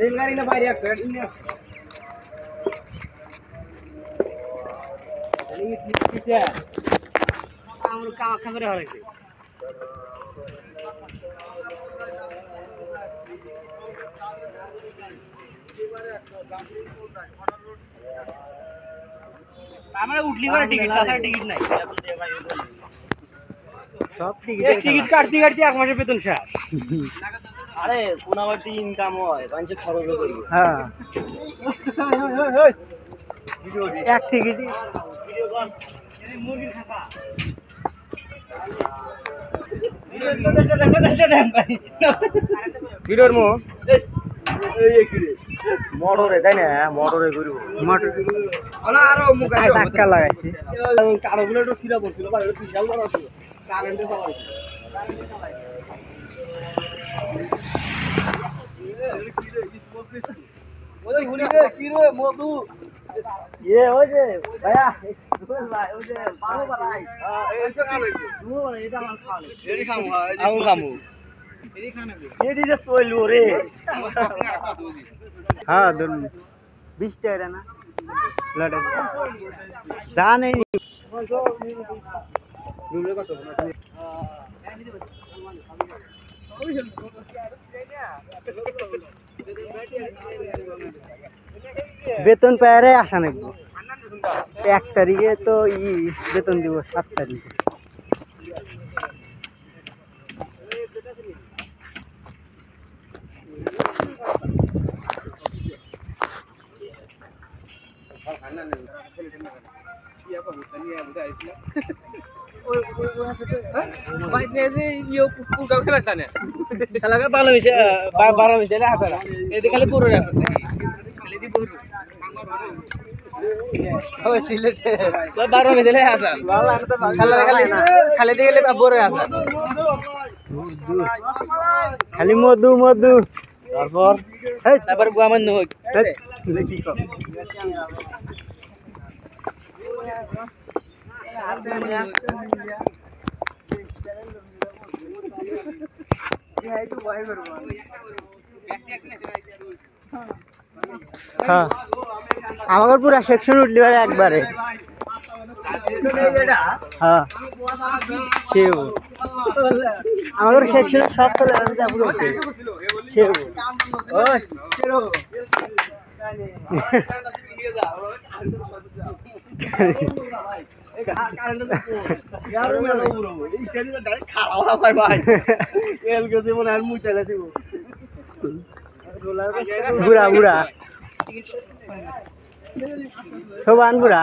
रेलगाड़ी ना বাইরে একটা আমরা কামাখ্যা করে হারাইছে আমরা উঠলি করে টিকিট তাছাড়া টিকিট নাই সব টিকিট কাটতে কাটতে এক মাসের বেতন শেষ আরে কোনাবাটি ইনকাম হয় মানুষে খরচ করি হ্যাঁ এক টিকিট ভিডিও কর এই মুরগির খাতা ভিডিওর মো এই কি রে মোটরে তাই না মোটরে করিব মোটর ওলা আরো মুখ ধাক্কা লাগাইছে কারো গুলো একটু সিরা পড়ছিল ভাই ওটা বিশাল বড় ছিল কারেন্টে সবাই ওই গুলি রে কি রে মধু ये ওই যে ভাইয়া ভাই ওই যে বারো বালাই এই তো খাবে তুমি বলে এটা আমার খাবে এরি খামু আমি খামু এরি খানা এরি যে সইলো রে हां दोन 20 টাকা না লড়ে জানে নুলে কত বেতন পায়রে আসা নাকি 1 তারিখে তো বেতন দিব 7 তারিখে খালি পুরো খালি মধু মধু তারপর আমার নয় আমার পুরা সেকশন উঠলি একবারে আমার সেকশন সব চলে বুড়া বুড়া সব আন বুড়া